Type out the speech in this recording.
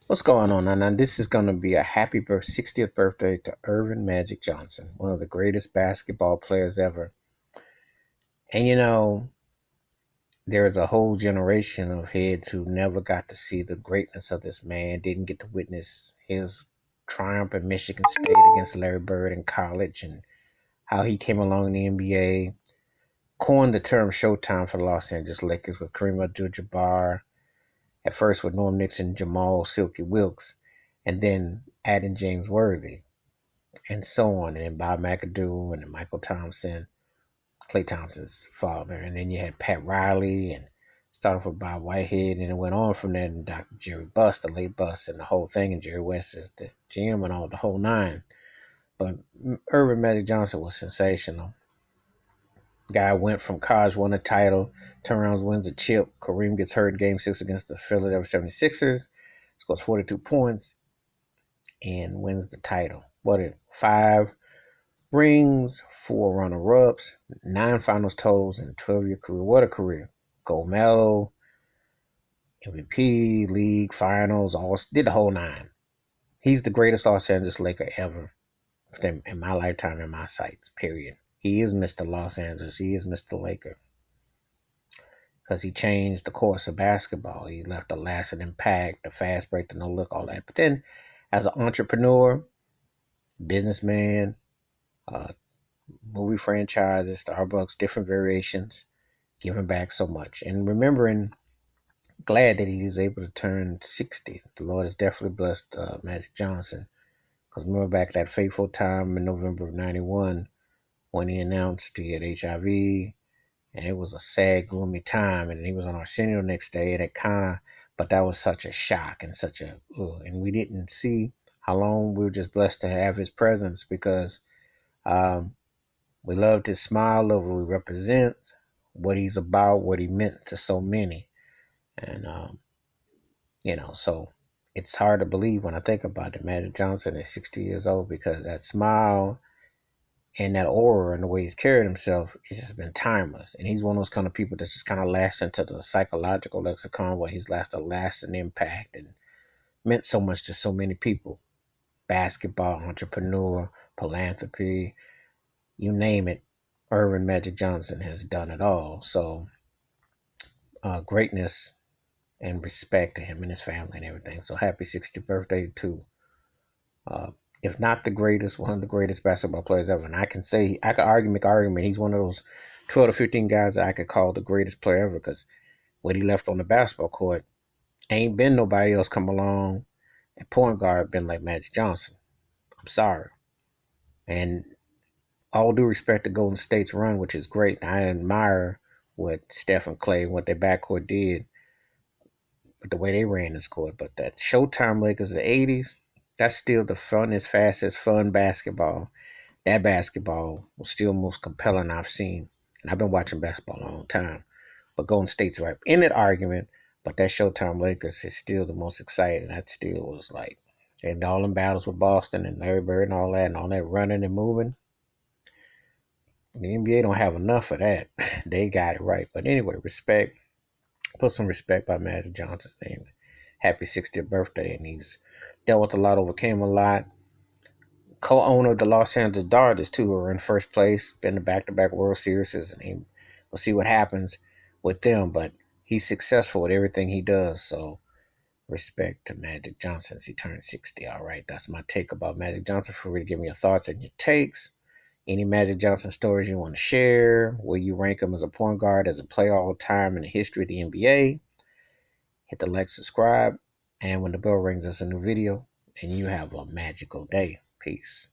What's going on? Now, this is going to be a 60th birthday to Irvin Magic Johnson, one of the greatest basketball players ever. And there's a whole generation of heads who never got to see the greatness of this man, didn't get to witness his triumph at Michigan State against Larry Bird in college and how he came along in the NBA, coined the term Showtime for the Los Angeles Lakers with Kareem Abdul-Jabbar, at first with Norm Nixon, Jamal Silky Wilkes, and then adding James Worthy, and so on. And then Bob McAdoo and then Michael Thompson, Clay Thompson's father. And then you had Pat Riley and started off with Bob Whitehead, and it went on from there. And Dr. Jerry Buss, the late Buss, and the whole thing, and Jerry West is the GM and all the whole nine. But Irvin Magic Johnson was sensational. Guy went from college, won a title, turnarounds, wins a chip. Kareem gets hurt in game six against the Philadelphia 76ers, scores 42 points, and wins the title. What it? 5 rings, 4 runner-ups, 9 finals totals, and 12-year career. What a career. Gold medal, MVP, league, finals, all did the whole nine. He's the greatest Los Angeles Laker ever in my lifetime, in my sights, period. He is Mr. Los Angeles. He is Mr. Laker because he changed the course of basketball. He left a lasting impact, the fast break, the no look, all that. But then, as an entrepreneur, businessman, uh, movie franchises, Starbucks, different variations, giving back so much. And remembering, glad that he was able to turn 60. The Lord has definitely blessed Magic Johnson. Because remember back at that fateful time in November of 91 when he announced he had HIV, and it was a sad, gloomy time. And he was on Arsenio the next day, and it kind of, but that was such a shock and such a, and we didn't see how long. We were just blessed to have his presence because um, we loved his smile, loved what he represents, what he's about, what he meant to so many. And, so it's hard to believe when I think about it. Magic Johnson is 60 years old because that smile and that aura and the way he's carried himself has just been timeless. And he's one of those kind of people that's just kind of lashed into the psychological lexicon where he's left a lasting impact and meant so much to so many people. Basketball, entrepreneur, philanthropy, you name it. Irvin Magic Johnson has done it all. So greatness and respect to him and his family and everything. So happy 60th birthday to, uh, if not the greatest, one of the greatest basketball players ever. And I can say, I could argue, make argument. He's one of those 12 to 15 guys that I could call the greatest player ever because what he left on the basketball court, ain't been nobody else come along at point guard been like Magic Johnson. I'm sorry. And all due respect to Golden State's run, which is great. I admire what Steph and Clay, what their backcourt did, but the way they ran this court. But that Showtime Lakers of the 80s, that's still the funnest, fastest, fun basketball. That basketball was still most compelling I've seen. And I've been watching basketball a long time. But Golden State's right in that argument. But that Showtime Lakers is still the most exciting. That still was like, and all them battles with Boston and Larry Bird and all that running and moving. The NBA don't have enough of that. They got it right. But anyway, respect. Put some respect by Magic Johnson's name. Happy 60th birthday. And he's dealt with a lot, overcame a lot. Co-owner of the Los Angeles Dodgers, too, who are in first place. Been to back-to-back World Series. And we'll see what happens with them. But he's successful with everything he does. So respect to Magic Johnson as he turns 60. All right, that's my take about Magic Johnson. Feel free to give me your thoughts and your takes. Any Magic Johnson stories you want to share? Where you rank him as a point guard, as a player all time in the history of the NBA? Hit the like, subscribe, and when the bell rings, that's a new video. And you have a magical day. Peace.